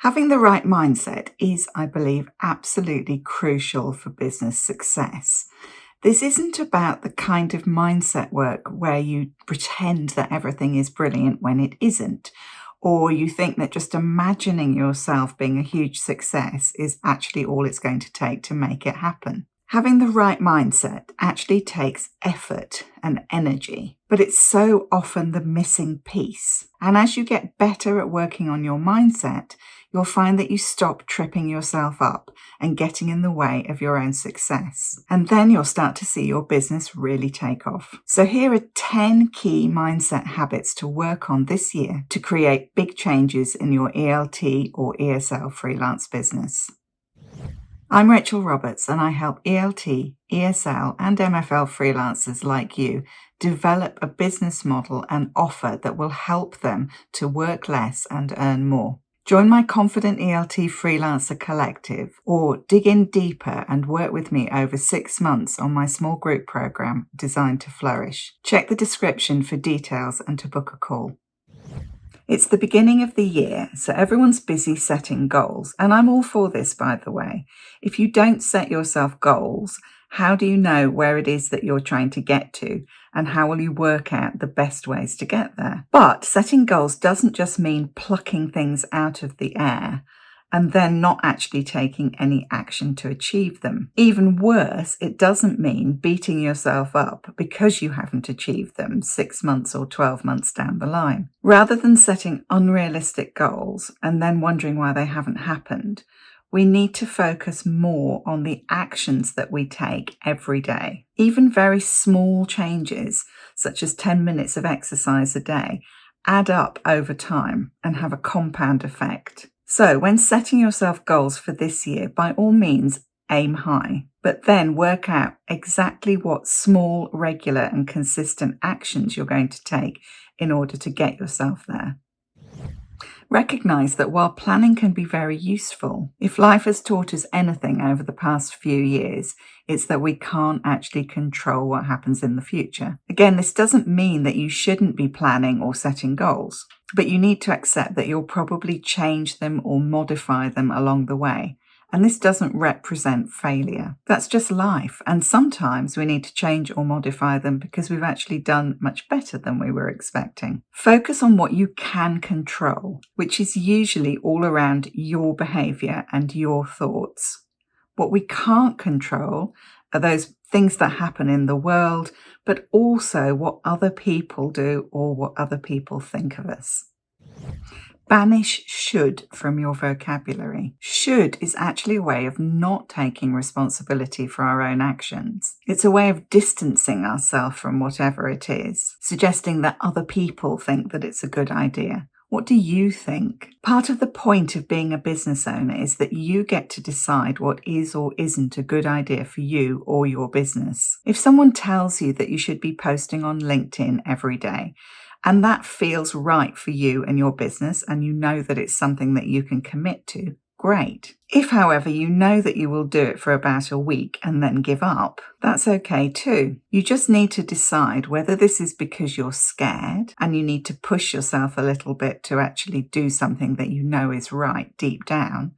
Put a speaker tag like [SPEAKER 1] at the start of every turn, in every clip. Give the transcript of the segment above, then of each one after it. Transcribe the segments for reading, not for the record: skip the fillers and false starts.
[SPEAKER 1] Having the right mindset is, I believe, absolutely crucial for business success. This isn't about the kind of mindset work where you pretend that everything is brilliant when it isn't, or you think that just imagining yourself being a huge success is actually all it's going to take to make it happen. Having the right mindset actually takes effort and energy, but it's so often the missing piece. And as you get better at working on your mindset, you'll find that you stop tripping yourself up and getting in the way of your own success. And then you'll start to see your business really take off. So here are 10 key mindset habits to work on this year to create big changes in your ELT or ESL freelance business. I'm Rachel Roberts, and I help ELT, ESL, and MFL freelancers like you develop a business model and offer that will help them to work less and earn more. Join my Confident ELT Freelancer Collective or dig in deeper and work with me over 6 months on my small group program, Designed to Flourish. Check the description for details and to book a call. It's the beginning of the year, so everyone's busy setting goals, and I'm all for this, by the way. If you don't set yourself goals, how do you know where it is that you're trying to get to, and how will you work out the best ways to get there? But setting goals doesn't just mean plucking things out of the air and then not actually taking any action to achieve them. Even worse, it doesn't mean beating yourself up because you haven't achieved them 6 months or 12 months down the line. Rather than setting unrealistic goals and then wondering why they haven't happened, we need to focus more on the actions that we take every day. Even very small changes, such as 10 minutes of exercise a day, add up over time and have a compound effect. So when setting yourself goals for this year, by all means, aim high, but then work out exactly what small, regular and consistent actions you're going to take in order to get yourself there. Recognize that while planning can be very useful, if life has taught us anything over the past few years, it's that we can't actually control what happens in the future. Again, this doesn't mean that you shouldn't be planning or setting goals, but you need to accept that you'll probably change them or modify them along the way. And this doesn't represent failure. That's just life. And sometimes we need to change or modify them because we've actually done much better than we were expecting. Focus on what you can control, which is usually all around your behavior and your thoughts. What we can't control are those things that happen in the world, but also what other people do or what other people think of us. Banish should from your vocabulary. Should is actually a way of not taking responsibility for our own actions. It's a way of distancing ourselves from whatever it is, suggesting that other people think that it's a good idea. What do you think? Part of the point of being a business owner is that you get to decide what is or isn't a good idea for you or your business. If someone tells you that you should be posting on LinkedIn every day, and that feels right for you and your business, and you know that it's something that you can commit to, great. If, however, you know that you will do it for about a week and then give up, that's okay too. You just need to decide whether this is because you're scared and you need to push yourself a little bit to actually do something that you know is right deep down,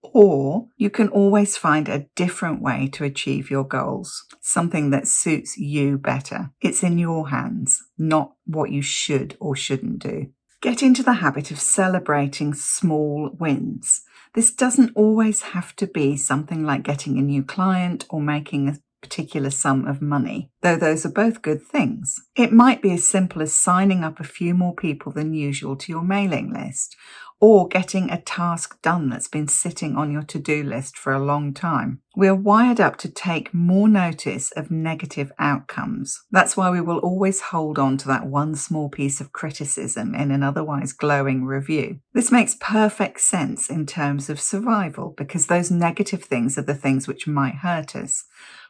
[SPEAKER 1] or you can always find a different way to achieve your goals, something that suits you better. It's in your hands, not what you should or shouldn't do. Get into the habit of celebrating small wins. This doesn't always have to be something like getting a new client or making a particular sum of money, though those are both good things. It might be as simple as signing up a few more people than usual to your mailing list, or getting a task done that's been sitting on your to-do list for a long time. We're wired up to take more notice of negative outcomes. That's why we will always hold on to that one small piece of criticism in an otherwise glowing review. This makes perfect sense in terms of survival, because those negative things are the things which might hurt us.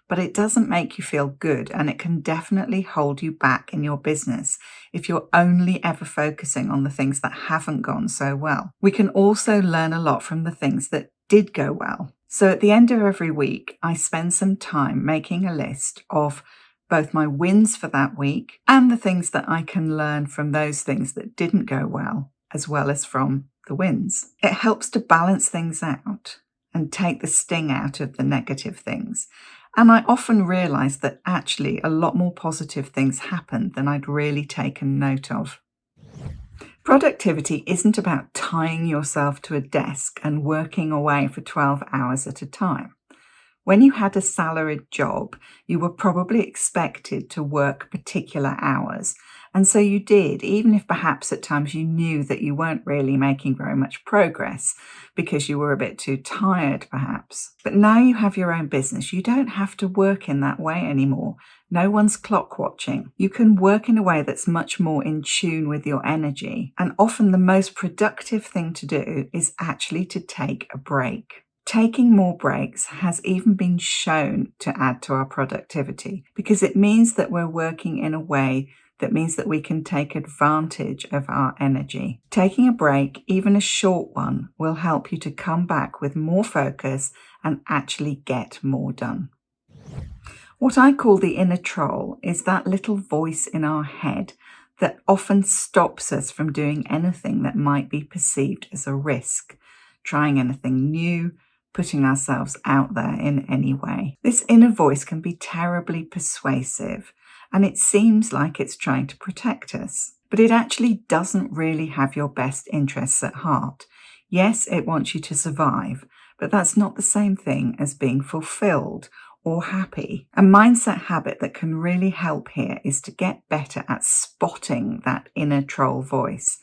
[SPEAKER 1] But it doesn't make you feel good, and it can definitely hold you back in your business if you're only ever focusing on the things that haven't gone so well. We can also learn a lot from the things that did go well. So at the end of every week, I spend some time making a list of both my wins for that week and the things that I can learn from those things that didn't go well, as well as from the wins. It helps to balance things out and take the sting out of the negative things. And I often realise that actually a lot more positive things happen than I'd really taken note of. Productivity isn't about tying yourself to a desk and working away for 12 hours at a time. When you had a salaried job, you were probably expected to work particular hours. And so you did, even if perhaps at times you knew that you weren't really making very much progress because you were a bit too tired, perhaps. But now you have your own business. You don't have to work in that way anymore. No one's clock watching. You can work in a way that's much more in tune with your energy. And often the most productive thing to do is actually to take a break. Taking more breaks has even been shown to add to our productivity because it means that we're working in a way that means that we can take advantage of our energy. Taking a break, even a short one, will help you to come back with more focus and actually get more done. What I call the inner troll is that little voice in our head that often stops us from doing anything that might be perceived as a risk, trying anything new, putting ourselves out there in any way. This inner voice can be terribly persuasive, and it seems like it's trying to protect us, but it actually doesn't really have your best interests at heart. Yes, it wants you to survive, but that's not the same thing as being fulfilled or happy. A mindset habit that can really help here is to get better at spotting that inner troll voice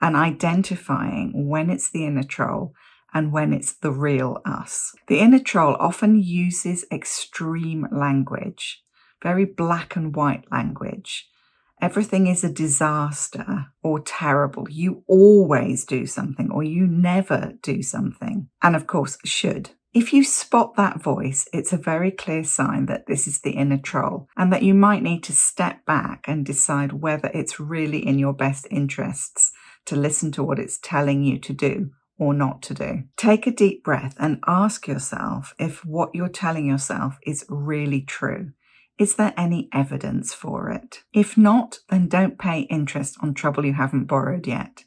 [SPEAKER 1] and identifying when it's the inner troll and when it's the real us. The inner troll often uses extreme language, very black and white language. Everything is a disaster or terrible. You always do something or you never do something. And of course, should. If you spot that voice, it's a very clear sign that this is the inner troll and that you might need to step back and decide whether it's really in your best interests to listen to what it's telling you to do or not to do. Take a deep breath and ask yourself if what you're telling yourself is really true. Is there any evidence for it? If not, then don't pay interest on trouble you haven't borrowed yet.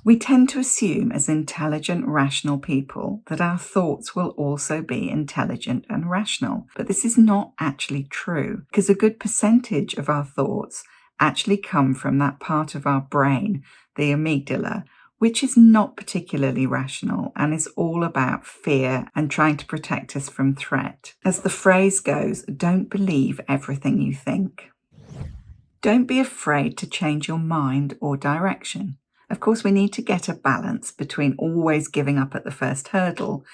[SPEAKER 1] We tend to assume as intelligent, rational people that our thoughts will also be intelligent and rational, but this is not actually true because a good percentage of our thoughts actually come from that part of our brain, the amygdala, which is not particularly rational and is all about fear and trying to protect us from threat. As the phrase goes, don't believe everything you think. Don't be afraid to change your mind or direction. Of course, we need to get a balance between always giving up at the first hurdle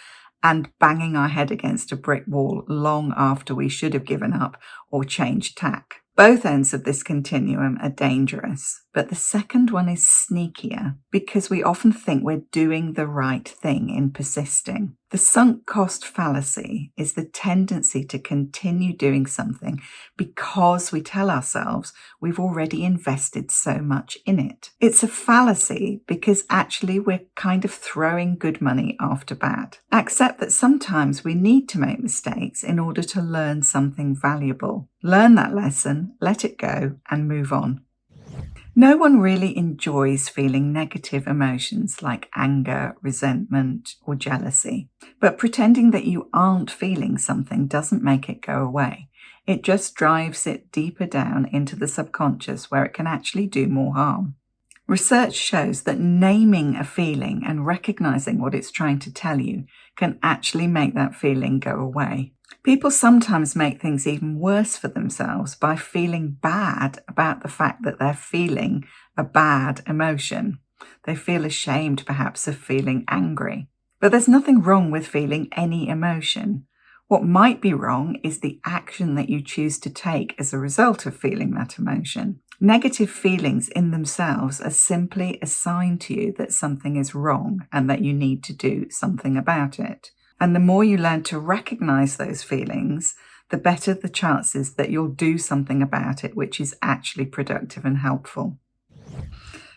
[SPEAKER 1] and banging our head against a brick wall long after we should have given up or changed tack. Both ends of this continuum are dangerous, but the second one is sneakier because we often think we're doing the right thing in persisting. The sunk cost fallacy is the tendency to continue doing something because we tell ourselves we've already invested so much in it. It's a fallacy because actually we're kind of throwing good money after bad. Accept that sometimes we need to make mistakes in order to learn something valuable. Learn that lesson, let it go, and move on. No one really enjoys feeling negative emotions like anger, resentment, or jealousy. But pretending that you aren't feeling something doesn't make it go away. It just drives it deeper down into the subconscious where it can actually do more harm. Research shows that naming a feeling and recognizing what it's trying to tell you can actually make that feeling go away. People sometimes make things even worse for themselves by feeling bad about the fact that they're feeling a bad emotion. They feel ashamed, perhaps, of feeling angry. But there's nothing wrong with feeling any emotion. What might be wrong is the action that you choose to take as a result of feeling that emotion. Negative feelings in themselves are simply a sign to you that something is wrong and that you need to do something about it. And the more you learn to recognize those feelings, the better the chances that you'll do something about it, which is actually productive and helpful.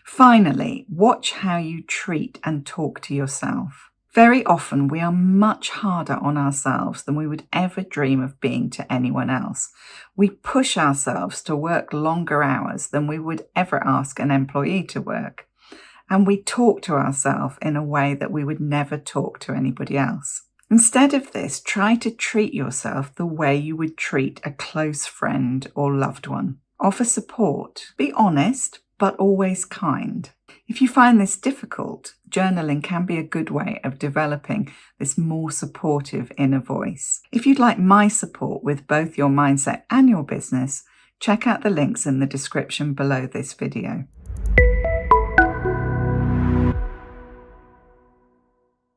[SPEAKER 1] Finally, watch how you treat and talk to yourself. Very often we are much harder on ourselves than we would ever dream of being to anyone else. We push ourselves to work longer hours than we would ever ask an employee to work. and we talk to ourselves in a way that we would never talk to anybody else. Instead of this, try to treat yourself the way you would treat a close friend or loved one. Offer support. Be honest, but always kind. If you find this difficult, journaling can be a good way of developing this more supportive inner voice. If you'd like my support with both your mindset and your business, check out the links in the description below this video.